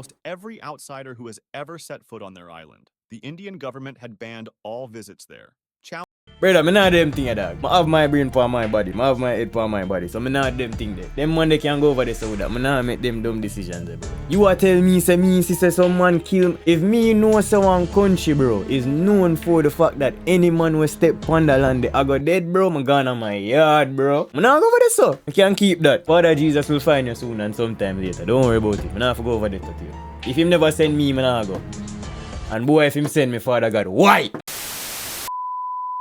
almost every outsider who has ever set foot on their island. The Indian government had banned all visits there. Brother, me not them thing a dog. I have my brain for my body. I have my head for my body. So me not them thing there. Them man they can go over there so that. Me not make them dumb decisions there, bro. You are tell me say me say some man kill. If me know say one country, bro, is known for the fact that any man will step on the land, I go dead, bro. Me gone on my yard, bro. Me not go over there so. I can't keep that. Father Jesus will find you soon and sometime later. Don't worry about it. Me not go over there to you. If him never send me, me not go. And boy, if him send me, Father God, why?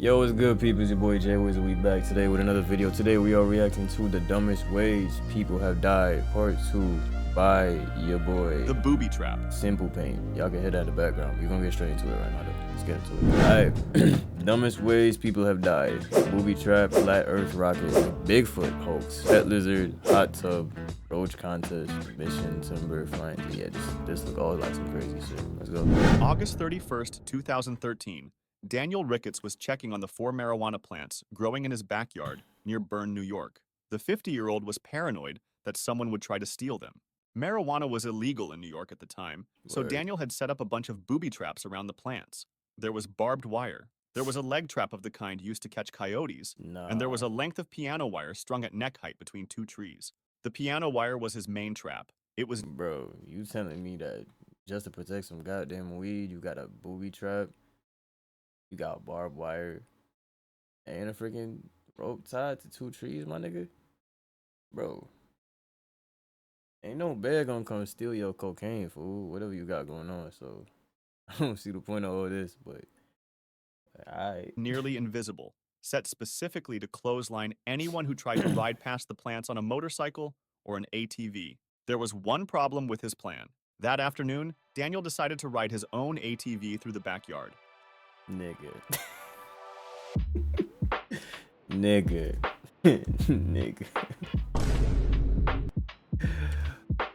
Yo, what's good, people? It's your boy Jwiz. We back today with another video. Today we are reacting to the dumbest ways people have died, part 2 by your boy The Booby Trap. Simple Pain. Y'all can hear that in the background. We're gonna get straight into it right now though. Let's get into it. Alright. Dumbest ways people have died. Booby trap, flat earth rocket, Bigfoot hoax, pet lizard, hot tub, roach contest, mission, timber, flying. Yeah, this look all like some crazy shit. Let's go. August 31st, 2013. Daniel Ricketts was checking on the 4 marijuana plants growing in his backyard near Bern, New York. The 50-year-old was paranoid that someone would try to steal them. Marijuana was illegal in New York at the time, so Daniel had set up a bunch of booby traps around the plants. There was barbed wire. There was a leg trap of the kind used to catch coyotes, and there was a length of piano wire strung at neck height between 2 trees. The piano wire was his main trap. It was... Bro, you telling me that just to protect some goddamn weed, you got a booby trap? You got barbed wire and a freaking rope tied to 2 trees, my nigga? Bro, ain't no bear gonna come steal your cocaine, fool, whatever you got going on. So I don't see the point of all this, but alright. Nearly invisible, set specifically to clothesline anyone who tried to ride past the plants on a motorcycle or an ATV. There was one problem with his plan. That afternoon, Daniel decided to ride his own ATV through the backyard. Nigga. Nigga. Nigga.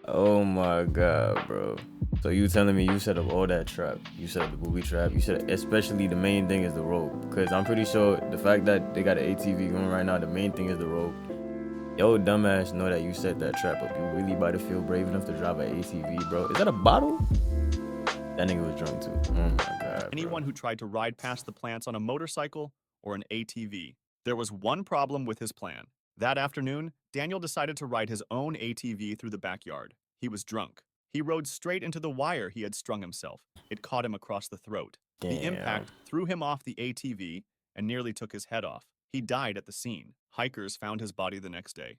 Oh my god, bro. So you telling me you set up all that trap? You set up the booby trap? You set up, especially the main thing is the rope. Because I'm pretty sure the fact that they got an ATV going right now, the main thing is the rope. Yo, dumbass, know that you set that trap up. You really about to feel brave enough to drive an ATV, bro? Is that a bottle? That nigga was drunk too. Oh my god. Anyone who tried to ride past the plants on a motorcycle or an ATV. There was one problem with his plan. That afternoon, Daniel decided to ride his own ATV through the backyard. He was drunk. He rode straight into the wire he had strung himself. It caught him across the throat. Damn. The impact threw him off the ATV and nearly took his head off. He died at the scene. Hikers found his body the next day.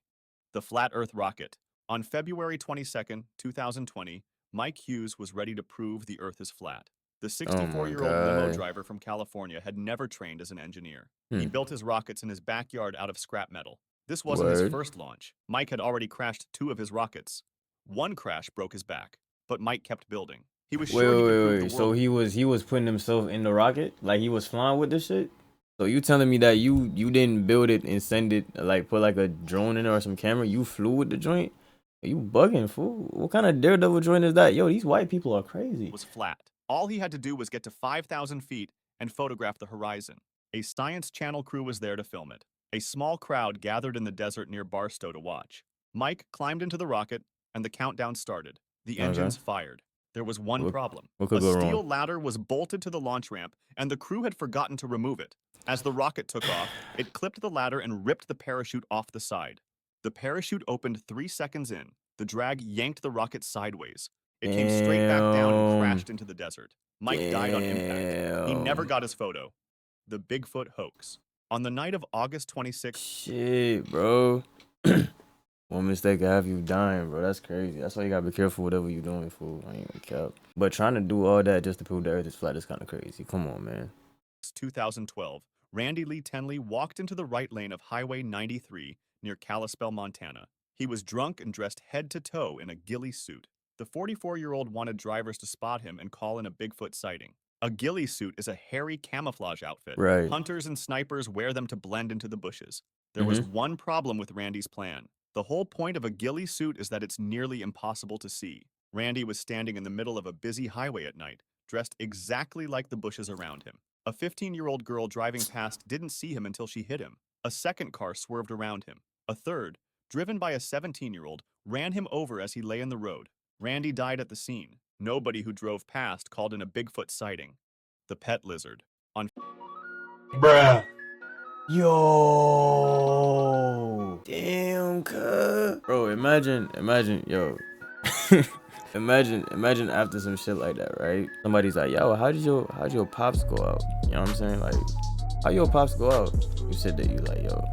The Flat Earth Rocket. On February 22nd, 2020, Mike Hughes was ready to prove the Earth is flat. The 64-year-old limo driver from California had never trained as an engineer. He built his rockets in his backyard out of scrap metal. This wasn't his first launch. Mike had already crashed 2 of his rockets. One crash broke his back, but Mike kept building. He was sure he could prove the world. So he was putting himself in the rocket? Like he was flying with this shit? So you telling me that you didn't build it and send it, like put like a drone in it or some camera? You flew with the joint? You bugging, fool. What kind of daredevil joint is that? Yo, these white people are crazy. It was flat. All he had to do was get to 5,000 feet and photograph the horizon. A Science Channel crew was there to film it. A small crowd gathered in the desert near Barstow to watch. Mike climbed into the rocket, and the countdown started. The engines fired. There was one problem. What could a go steel wrong? ladder was bolted to the launch ramp, and the crew had forgotten to remove it. As the rocket took off, it clipped the ladder and ripped the parachute off the side. The parachute opened 3 seconds in. The drag yanked the rocket sideways. It came straight back down and crashed into the desert. Mike died on impact. He never got his photo. The Bigfoot hoax. On the night of August 26th... Shit, bro. One mistake I have you dying, bro. That's crazy. That's why you gotta be careful whatever you're doing, fool. I ain't gonna cap. But trying to do all that just to prove the earth is flat is kind of crazy. Come on, man. 2012, Randy Lee Tenley walked into the right lane of Highway 93 near Kalispell, Montana. He was drunk and dressed head to toe in a ghillie suit. The 44-year-old wanted drivers to spot him and call in a Bigfoot sighting. A ghillie suit is a hairy camouflage outfit. Right. Hunters and snipers wear them to blend into the bushes. There was one problem with Randy's plan. The whole point of a ghillie suit is that it's nearly impossible to see. Randy was standing in the middle of a busy highway at night, dressed exactly like the bushes around him. A 15-year-old girl driving past didn't see him until she hit him. A second car swerved around him. A third, driven by a 17-year-old, ran him over as he lay in the road. Randy died at the scene. Nobody who drove past called in a Bigfoot sighting. The pet lizard. On Bruh. Yo. Damn, cuz. Bro, imagine, yo. imagine after some shit like that, right? Somebody's like, yo, how'd your pops go out? You know what I'm saying? Like, how your pops go out? You said that you like, yo,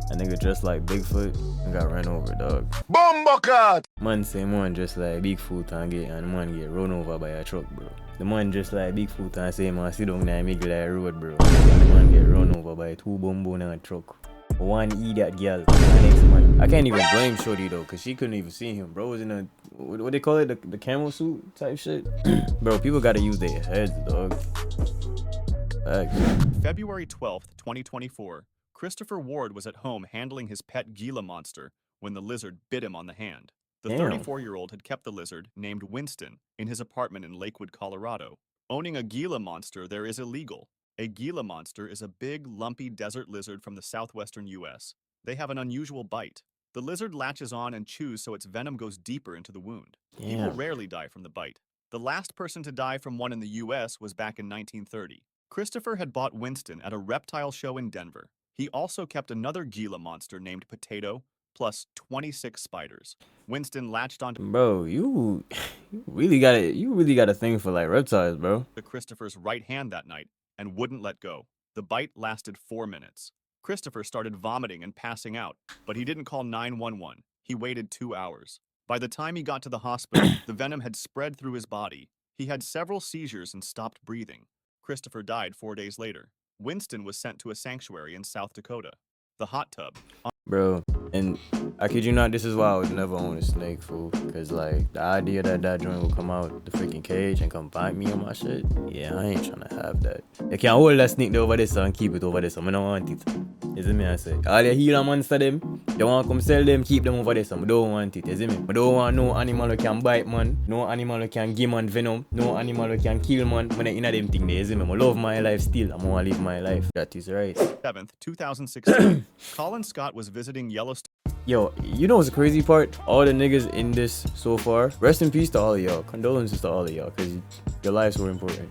that nigga dressed like Bigfoot and got ran over, dog. Bombakat! Man say man just like Bigfoot and the man get run over by a truck, bro. The man just like Bigfoot and say man sit down there and make like road, bro. And the man get run over by two bumbo in a truck. One idiot girl and the next man. I can't even blame Shorty though, cause she couldn't even see him. Bro was in a what they call it, the camel suit type shit. Bro, people gotta use their heads, dog. Facts. February 12th, 2024, Christopher Ward was at home handling his pet Gila monster when the lizard bit him on the hand. The Damn. 34-year-old had kept the lizard, named Winston, in his apartment in Lakewood, Colorado. Owning a Gila monster there is illegal. A Gila monster is a big, lumpy desert lizard from the southwestern U.S. They have an unusual bite. The lizard latches on and chews so its venom goes deeper into the wound. People Damn. rarely die from the bite. The last person to die from one in the U.S. was back in 1930. Christopher had bought Winston at a reptile show in Denver. He also kept another Gila monster named Potato, plus 26 spiders. Winston latched onto Bro, you really got a thing for like reptiles, bro. Christopher's right hand that night and wouldn't let go. The bite lasted 4 minutes. Christopher started vomiting and passing out, but he didn't call 911. He waited 2 hours. By the time he got to the hospital, the venom had spread through his body. He had several seizures and stopped breathing. Christopher died 4 days later. Winston was sent to a sanctuary in South Dakota. The hot tub. Bro, and I kid you not, this is why I would never own a snake, fool. Cause like the idea that joint will come out the freaking cage and come bite me on my shit, yeah, I ain't trying to have that. You can't hold that snake over there and keep it over there, so I don't want it. You see me, I say. All the healer monster them, they want to come sell them, keep them over there, so I don't want it. You see me? I don't want no animal who can bite man, no animal who can give man venom, no animal who can kill man. When I in them thing there, you see me? I love my life still. I want to live my life. That is right. 7th, 2016. Colin Scott was visiting Yellowstone. Yo, you know what's the crazy part? All the niggas in this so far, rest in peace to all of y'all. Condolences to all of y'all, because your lives were important.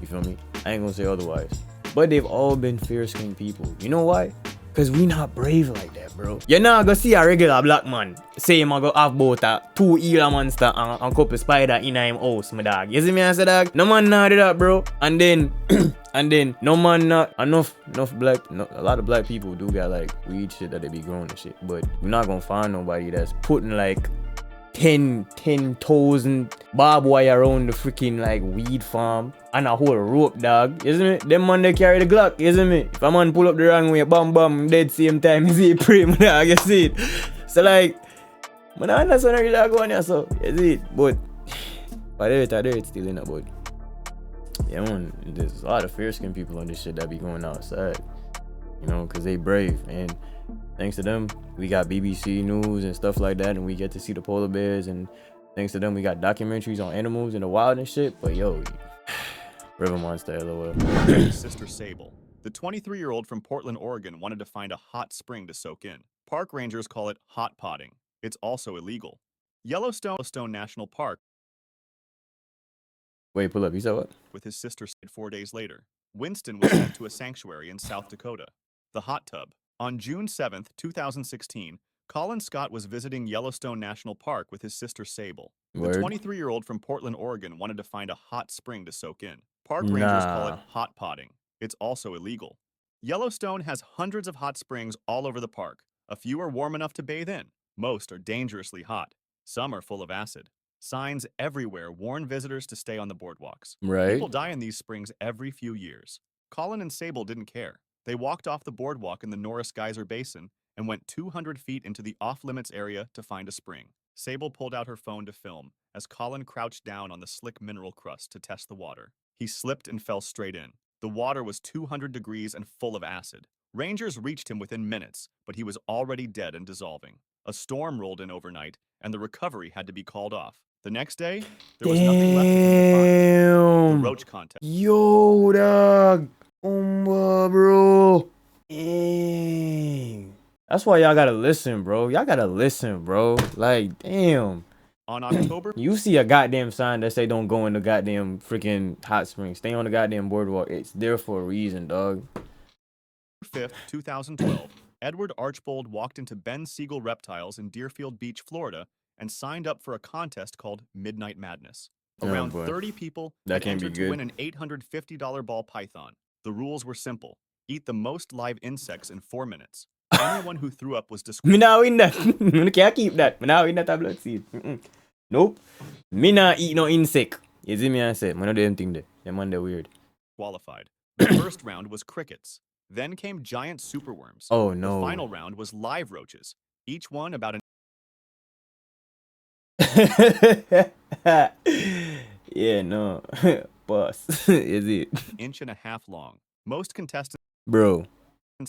You feel me? I ain't gonna say otherwise. But they've all been fair-skinned people. You know why? Because we not brave like that, bro. You're not gonna see a regular black man say him go have both a 2 Gila monster and couple spider in him house, my dog. You see me, I say, dog? No man not do that, bro. And then, no man not enough black, a lot of black people do got like weed shit that they be growing and shit. But we're not gonna find nobody that's putting like 10,000 barbed wire around the freaking like weed farm and a whole rope, dog. You see me? Them man they carry the Glock, you see me? If a man pull up the wrong way, bam, dead same time, you see it pray, my dog, you see it? So like, man, I understand how you go on here, so, you see it? But, there it's still in a but yeah, man, there's a lot of fair-skinned people on this shit that be going outside, you know, because they brave, and thanks to them, we got BBC News and stuff like that, and we get to see the polar bears, and thanks to them, we got documentaries on animals in the wild and shit, but yo, River Monster, LOL. His sister Sable. The 23-year-old from Portland, Oregon wanted to find a hot spring to soak in. Park rangers call it hot potting. It's also illegal. Yellowstone National Park. Wait, pull up, you said what? With his sister 4 days later. Winston was sent to a sanctuary in South Dakota. The hot tub. On June 7th, 2016, Colin Scott was visiting Yellowstone National Park with his sister Sable. Word. The 23-year-old from Portland, Oregon wanted to find a hot spring to soak in. Park rangers call it hot potting. It's also illegal. Yellowstone has hundreds of hot springs all over the park. A few are warm enough to bathe in. Most are dangerously hot. Some are full of acid. Signs everywhere warn visitors to stay on the boardwalks. Right. People die in these springs every few years. Colin and Sable didn't care. They walked off the boardwalk in the Norris Geyser Basin and went 200 feet into the off-limits area to find a spring. Sable pulled out her phone to film as Colin crouched down on the slick mineral crust to test the water. He slipped and fell straight in. The water was 200 degrees and full of acid. Rangers reached him within minutes, but he was already dead and dissolving. A storm rolled in overnight, and the recovery had to be called off. The next day, there was nothing left for him to find. The roach contest. Yo, dog. Bro. Dang. That's why y'all gotta listen, bro. Y'all gotta listen, bro. Like, damn. On October You see a goddamn sign that say don't go in the goddamn freaking hot springs. Stay on the goddamn boardwalk. It's there for a reason, dog. 5th, 2012, Edward Archbold walked into Ben Siegel Reptiles in Deerfield Beach, Florida, and signed up for a contest called Midnight Madness. Around boy. 30 people That had can't be entered to good. win an $850 ball python. The rules were simple. Eat the most live insects in 4 minutes. Anyone who threw up was Me disqualified. not win that. Me can't keep that. Me not win that tablet seed. Nope. Me not eat no insect. You see me I said, man, no do them thing there. Them man they weird. The first round was crickets. Then came giant superworms. Oh no. The final round was live roaches, each one about an Yeah, no. Boss. Is it? inch and a half long. Most contestants Bro.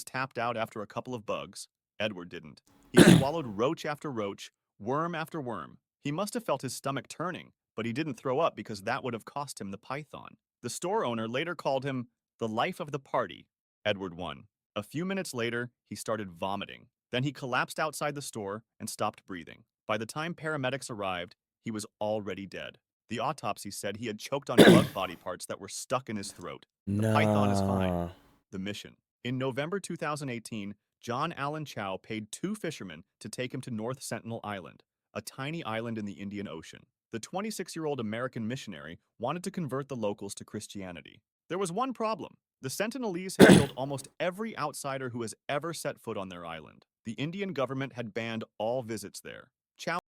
tapped out after a couple of bugs. Edward didn't. He swallowed roach after roach, worm after worm. He must have felt his stomach turning, but he didn't throw up because that would have cost him the python. The store owner later called him the life of the party. Edward won. A few minutes later, he started vomiting. Then he collapsed outside the store and stopped breathing. By the time paramedics arrived, he was already dead. The autopsy said he had choked on bug body parts that were stuck in his throat. The python is fine. The mission. In November 2018, John Allen Chow paid 2 fishermen to take him to North Sentinel Island, a tiny island in the Indian Ocean. The 26-year-old American missionary wanted to convert the locals to Christianity. There was one problem. The Sentinelese had killed almost every outsider who has ever set foot on their island. The Indian government had banned all visits there. Chow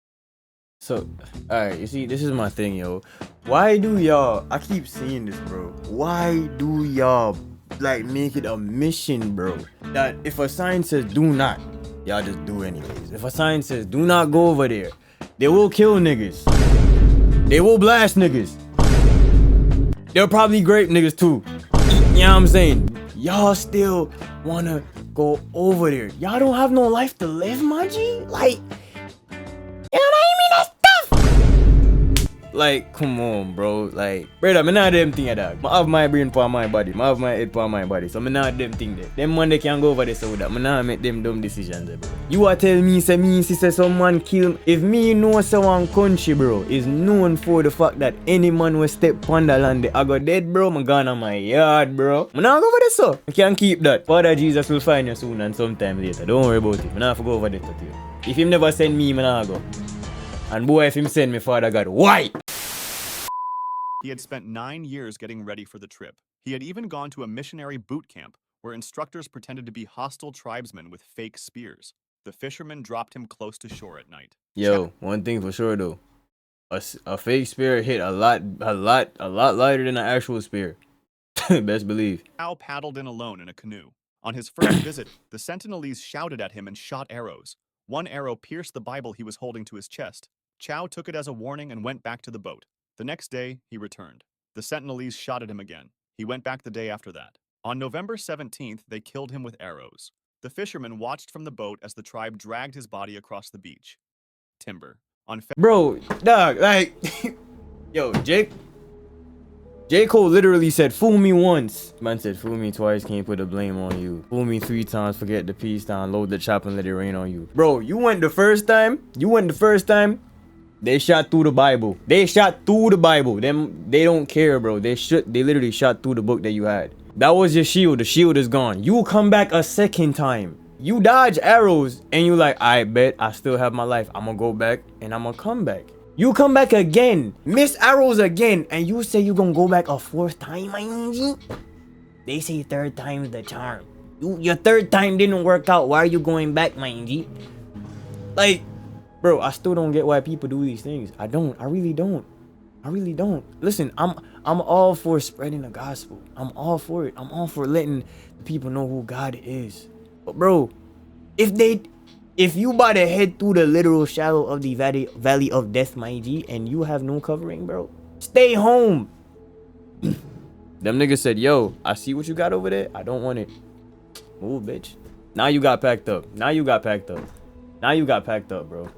So, alright, you see, this is my thing, yo. Why do y'all, I keep seeing this, bro. Why do y'all, like, make it a mission, bro? That if a sign says do not, y'all just do anyways. If a sign says do not go over there, they will kill niggas. They will blast niggas. They'll probably grape niggas too. You know what I'm saying? Y'all still wanna go over there. Y'all don't have no life to live, my G? Like, you know what I mean? That's tough. Like, come on, bro. Like, brother, I'm not them thing, dog. I have my brain for my body. I have my head for my body. So I'm not them thing there. Them man they can go over there so that I'm not make them dumb decisions, bro. You are tell me, say someone kill. If me know someone country, bro, is known for the fact that any man will step on the land, I go dead, bro. I'm gone on my yard, bro. I'm not go over there, so I can't keep that. Father Jesus will find you soon and sometime later. Don't worry about it. I'm not go over there to you. If him never send me, I'm not go. And boy, if him send me, Father God, why? He had spent 9 years getting ready for the trip. He had even gone to a missionary boot camp where instructors pretended to be hostile tribesmen with fake spears. The fishermen dropped him close to shore at night. Yo, one thing for sure though, a fake spear hit a lot lighter than an actual spear. Best believe. Chow paddled in alone in a canoe. On his first visit, the Sentinelese shouted at him and shot arrows. One arrow pierced the Bible he was holding to his chest. Chow took it as a warning and went back to the boat. The next day, he returned. The Sentinelese shot at him again. He went back the day after that. On November 17th, they killed him with arrows. The fishermen watched from the boat as the tribe dragged his body across the beach. Timber. Bro, dog, like, yo, J. Cole literally said, fool me once. Man said, fool me twice, can't put the blame on you. Fool me 3 times, forget the peace down, load the chop and let it rain on you. Bro, you went the first time, they shot through the Bible. They shot through the Bible. They don't care, bro. They literally shot through the book that you had. That was your shield. The shield is gone. You come back a second time. You dodge arrows and you like, I bet I still have my life. I'm gonna go back and I'm gonna come back. You come back again, miss arrows again, and you say you gonna go back a 4th time, my G? They say 3rd time's the charm. Your 3rd time didn't work out. Why are you going back, my G? Like, bro, I still don't get why people do these things. I don't. I really don't. Listen, I'm all for spreading the gospel. I'm all for it. I'm all for letting people know who God is. But bro, if you about to head through the literal shadow of the valley of death, my G, and you have no covering, bro, stay home. Them niggas said, yo, I see what you got over there. I don't want it. Move, bitch. Now you got packed up, bro.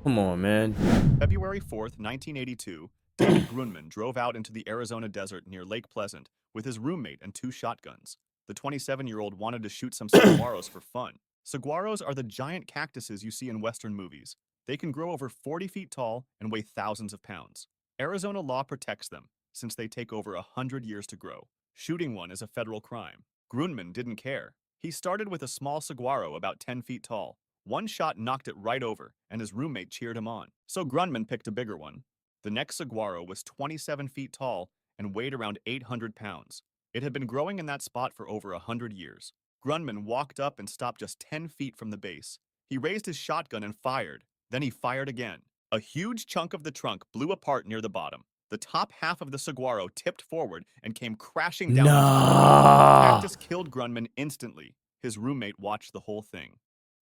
Come on, man. February 4th, 1982, David Grunman drove out into the Arizona desert near Lake Pleasant with his roommate and 2 shotguns. The 27-year-old wanted to shoot some saguaros for fun. Saguaros are the giant cactuses you see in Western movies. They can grow over 40 feet tall and weigh thousands of pounds. Arizona law protects them, since they take over 100 years to grow. Shooting one is a federal crime. Grunman didn't care. He started with a small saguaro about 10 feet tall. One shot knocked it right over, and his roommate cheered him on. So Grunman picked a bigger one. The next saguaro was 27 feet tall and weighed around 800 pounds. It had been growing in that spot for over 100 years. Grunman walked up and stopped just 10 feet from the base. He raised his shotgun and fired. Then he fired again. A huge chunk of the trunk blew apart near the bottom. The top half of the saguaro tipped forward and came crashing down. Nah. The cactus killed Grunman instantly. His roommate watched the whole thing.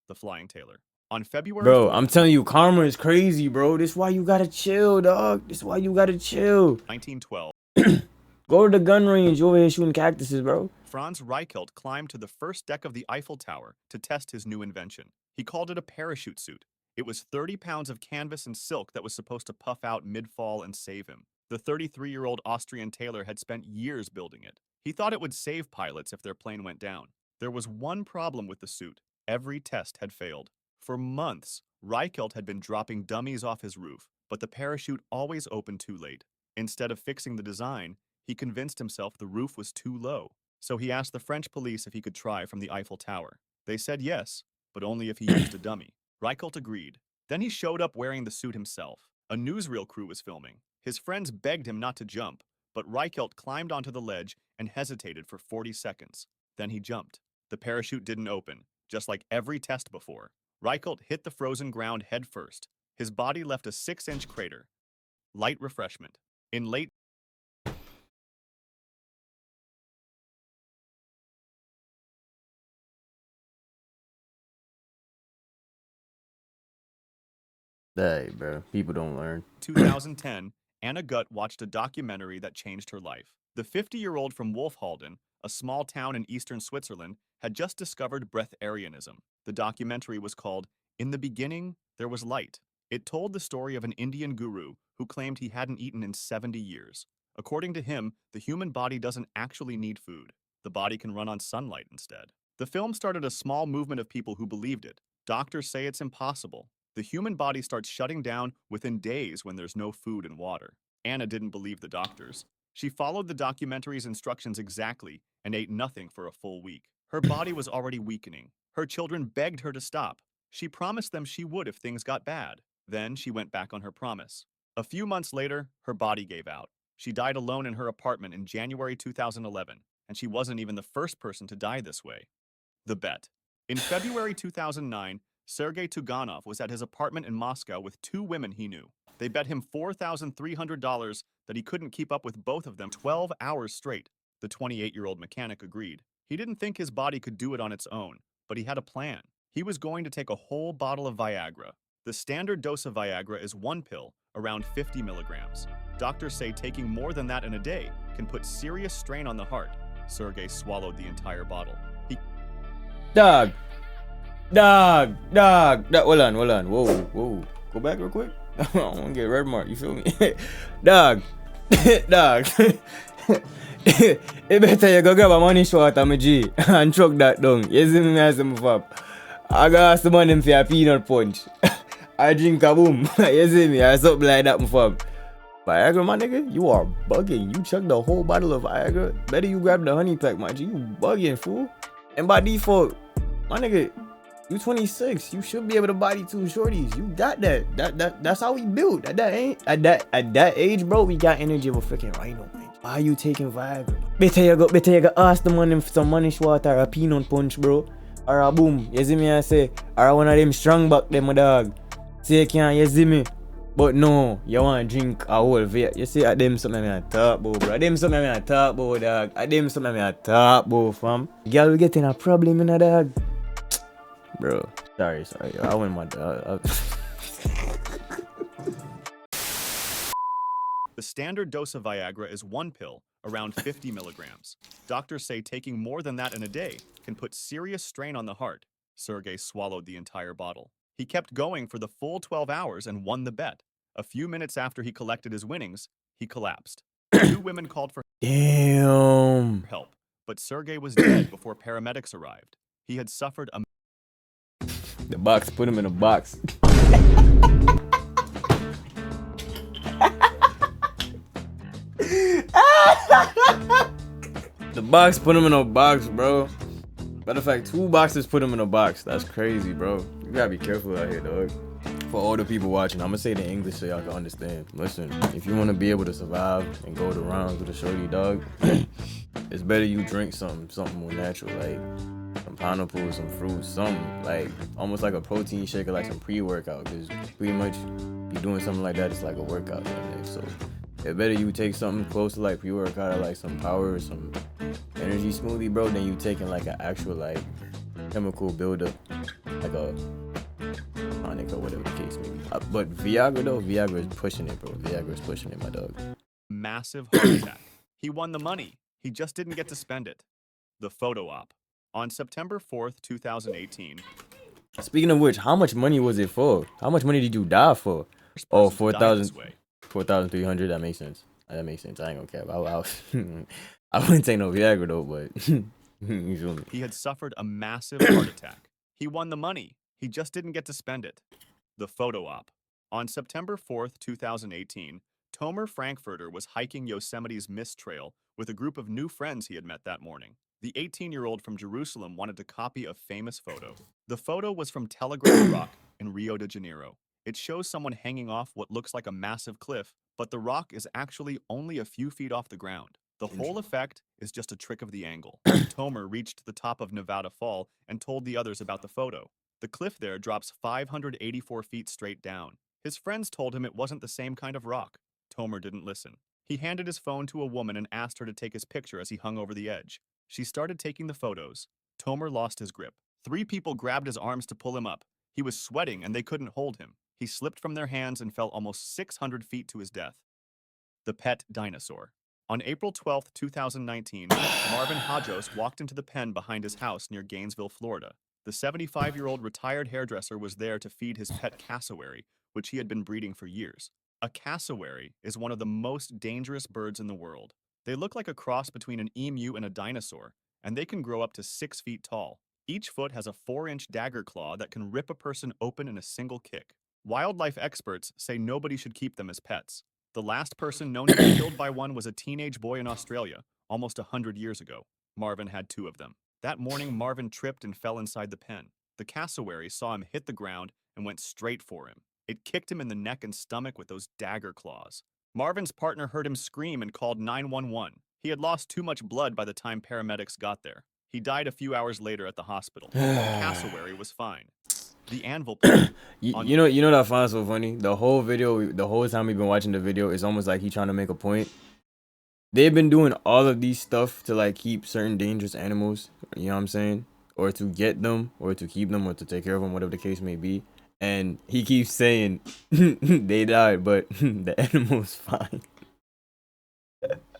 The Flying Tailor. On February Bro, 4th, I'm telling you, karma is crazy, bro. This why you gotta chill, dog. This why you gotta chill. 1912, Go to the gun range over here shooting cactuses, bro. Franz Reichelt climbed to the first deck of the Eiffel Tower to test his new invention. He called it a parachute suit. It was 30 pounds of canvas and silk that was supposed to puff out mid-fall and save him. The 33-year-old Austrian tailor had spent years building it. He thought it would save pilots if their plane went down. There was one problem with the suit. Every test had failed. For months, Reichelt had been dropping dummies off his roof, but the parachute always opened too late. Instead of fixing the design, he convinced himself the roof was too low. So he asked the French police if he could try from the Eiffel Tower. They said yes, but only if he used a dummy. Reichelt agreed. Then he showed up wearing the suit himself. A newsreel crew was filming. His friends begged him not to jump, but Reichelt climbed onto the ledge and hesitated for 40 seconds. Then he jumped. The parachute didn't open, just like every test before. Reichelt hit the frozen ground head first. His body left a 6-inch crater. Light refreshment. In late Hey, bro. People don't learn. 2010, Anna Gutt watched a documentary that changed her life. The 50-year-old from Wolfhalden, a small town in eastern Switzerland, had just discovered breatharianism. The documentary was called In the Beginning, There Was Light. It told the story of an Indian guru who claimed he hadn't eaten in 70 years. According to him, the human body doesn't actually need food. The body can run on sunlight instead. The film started a small movement of people who believed it. Doctors say it's impossible. The human body starts shutting down within days when there's no food and water. Anna didn't believe the doctors. She followed the documentary's instructions exactly and ate nothing for a full week. Her body was already weakening. Her children begged her to stop. She promised them she would if things got bad. Then she went back on her promise. A few months later, her body gave out. She died alone in her apartment in January 2011, and she wasn't even the first person to die this way. The bet. In February 2009, Sergei Tuganov was at his apartment in Moscow with 2 women he knew. They bet him $4,300 that he couldn't keep up with both of them 12 hours straight. The 28-year-old mechanic agreed. He didn't think his body could do it on its own, but he had a plan. He was going to take a whole bottle of Viagra. The standard dose of Viagra is 1 pill, around 50 milligrams. Doctors say taking more than that in a day can put serious strain on the heart. Sergei swallowed the entire bottle. Dog. Hold on. Whoa. Go back real quick. I want to get red mark. You feel me? Dog. It better you go grab a money short on my G and chuck that down. You see me, I say, I got ask the money for a peanut punch. I drink a boom. You see me? I something like that, my fam. Viagra, my nigga, you are bugging. You chuck the whole bottle of Viagra. Better you grab the honey pack, my G. You bugging, fool. And by default, my nigga, you 26. You should be able to body 2 shorties. You got that. That's how we built. At that age, bro, we got energy of a freaking rhino, man. Why are you taking Viagra? Better you go ask the money for some money short or a peanut punch, bro. Or a boom. You see me, I say. Or one of them strong back them, my dog. Say you can't, you see me. But no, you want to drink a whole vape. You see, at them something I talk about, bro. At them something I talk about, dog. At them something I talk about, fam. Girl, we getting a problem in a dog. Bro, sorry. I went my dog. The standard dose of Viagra is 1 pill, around 50 milligrams. Doctors say taking more than that in a day can put serious strain on the heart. Sergei swallowed the entire bottle. He kept going for the full 12 hours and won the bet. A few minutes after he collected his winnings, he collapsed. 2 women called for help, but Sergei was dead before paramedics arrived. He had suffered a The box, put him in a box. The box put him in a box, bro. Matter of fact, 2 boxes put him in a box. That's crazy, bro. You gotta be careful out here, dog. For all the people watching, I'm gonna say it in English so y'all can understand. Listen, if you wanna be able to survive and go the rounds with a shorty, dog, it's better you drink something more natural, like some pineapple, some fruits, something like almost like a protein shake or like some pre-workout. Cause pretty much you doing something like that, it's like a workout. So it better you take something close to like pre-workout or like some power or some energy smoothie, bro, than you taking like an actual like chemical buildup, like a tonic or whatever the case may be. But Viagra though, Viagra is pushing it, bro. Viagra is pushing it, my dog. Massive heart attack. He won the money. He just didn't get to spend it. The photo op. On September 4th, 2018. Speaking of which, how much money was it for? How much money did you die for? Oh, 4,000. 4,300. That makes sense. That makes sense. I ain't gonna cap. I wouldn't take no Viagra though, but you feel me? He had suffered a massive heart attack. He won the money. He just didn't get to spend it. The photo op. On September 4th, 2018, Tomer Frankfurter was hiking Yosemite's Mist Trail with a group of new friends he had met that morning. The 18-year-old from Jerusalem wanted to copy a famous photo. The photo was from Telegraph Rock in Rio de Janeiro. It shows someone hanging off what looks like a massive cliff, but the rock is actually only a few feet off the ground. The whole effect is just a trick of the angle. Tomer reached the top of Nevada Fall and told the others about the photo. The cliff there drops 584 feet straight down. His friends told him it wasn't the same kind of rock. Tomer didn't listen. He handed his phone to a woman and asked her to take his picture as he hung over the edge. She started taking the photos. Tomer lost his grip. 3 people grabbed his arms to pull him up. He was sweating and they couldn't hold him. He slipped from their hands and fell almost 600 feet to his death. The pet dinosaur. On April 12, 2019, Marvin Hajos walked into the pen behind his house near Gainesville, Florida. The 75-year-old retired hairdresser was there to feed his pet cassowary, which he had been breeding for years. A cassowary is one of the most dangerous birds in the world. They look like a cross between an emu and a dinosaur, and they can grow up to 6 feet tall. Each foot has a 4-inch dagger claw that can rip a person open in a single kick. Wildlife experts say nobody should keep them as pets. The last person known to be killed by one was a teenage boy in Australia, almost 100 years ago. Marvin had 2 of them. That morning, Marvin tripped and fell inside the pen. The cassowary saw him hit the ground and went straight for him. It kicked him in the neck and stomach with those dagger claws. Marvin's partner heard him scream and called 911. He had lost too much blood by the time paramedics got there. He died a few hours later at the hospital. The cassowary was fine. The anvil you know that I find so funny? The whole video, the whole time we've been watching the video, it's almost like he's trying to make a point. They've been doing all of these stuff to like keep certain dangerous animals, you know what I'm saying? Or to get them, or to keep them, or to take care of them, whatever the case may be. And he keeps saying they died, but the animal's fine.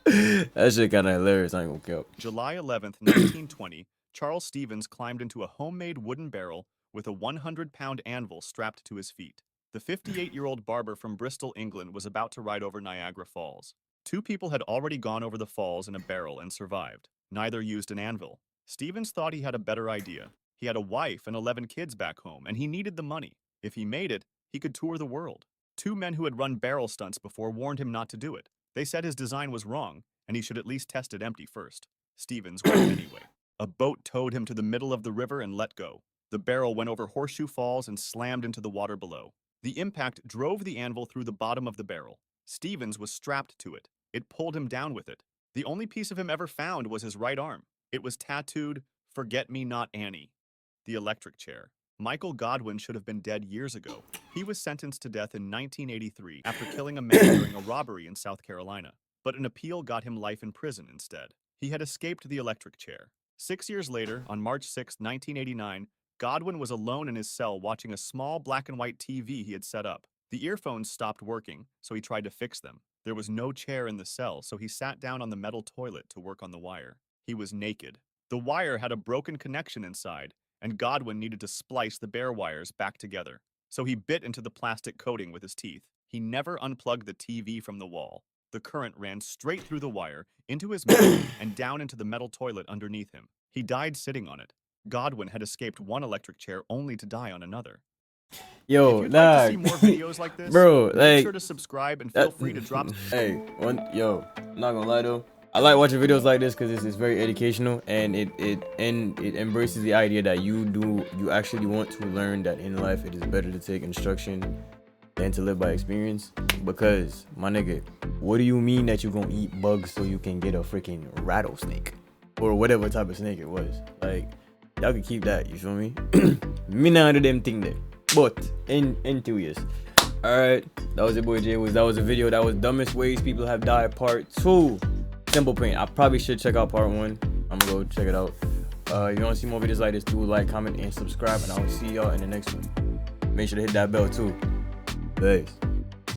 That shit kind of hilarious, I ain't gonna cap. July 11th, 1920, Charles Stevens climbed into a homemade wooden barrel with a 100-pound anvil strapped to his feet. The 58-year-old barber from Bristol, England, was about to ride over Niagara Falls. 2 people had already gone over the falls in a barrel and survived. Neither used an anvil. Stevens thought he had a better idea. He had a wife and 11 kids back home, and he needed the money. If he made it, he could tour the world. 2 men who had run barrel stunts before warned him not to do it. They said his design was wrong, and he should at least test it empty first. Stevens went anyway. A boat towed him to the middle of the river and let go. The barrel went over Horseshoe Falls and slammed into the water below. The impact drove the anvil through the bottom of the barrel. Stevens was strapped to it. It pulled him down with it. The only piece of him ever found was his right arm. It was tattooed, "Forget Me Not Annie." The electric chair. Michael Godwin should have been dead years ago. He was sentenced to death in 1983 after killing a man during a robbery in South Carolina. But an appeal got him life in prison instead. He had escaped the electric chair. 6 years later, on March 6, 1989, Godwin was alone in his cell watching a small black and white TV he had set up. The earphones stopped working, so he tried to fix them. There was no chair in the cell, so he sat down on the metal toilet to work on the wire. He was naked. The wire had a broken connection inside, and Godwin needed to splice the bare wires back together. So he bit into the plastic coating with his teeth. He never unplugged the TV from the wall. The current ran straight through the wire, into his mouth, and down into the metal toilet underneath him. He died sitting on it. Godwin had escaped one electric chair only to die on another. Yo, If you'd like to see dog. more videos like this, Bro, make like, sure to subscribe and feel free to drop. Hey, I'm not gonna lie though. I like watching videos like this because it's very educational and it embraces the idea that you actually want to learn that in life it is better to take instruction than to live by experience. Because my nigga, what do you mean that you gonna eat bugs so you can get a freaking rattlesnake or whatever type of snake it was? Like, y'all can keep that. You feel me? Me none of them thing there. But in 2 years. Alright, that was your boy Jwiz. That was a video that was dumbest ways people have died part 2. Simple pain. I probably should check out part 1. I'm gonna go check it out. If you wanna see more videos like this, do like, comment, and subscribe, and I'll see y'all in the next one. Make sure to hit that bell too. Peace.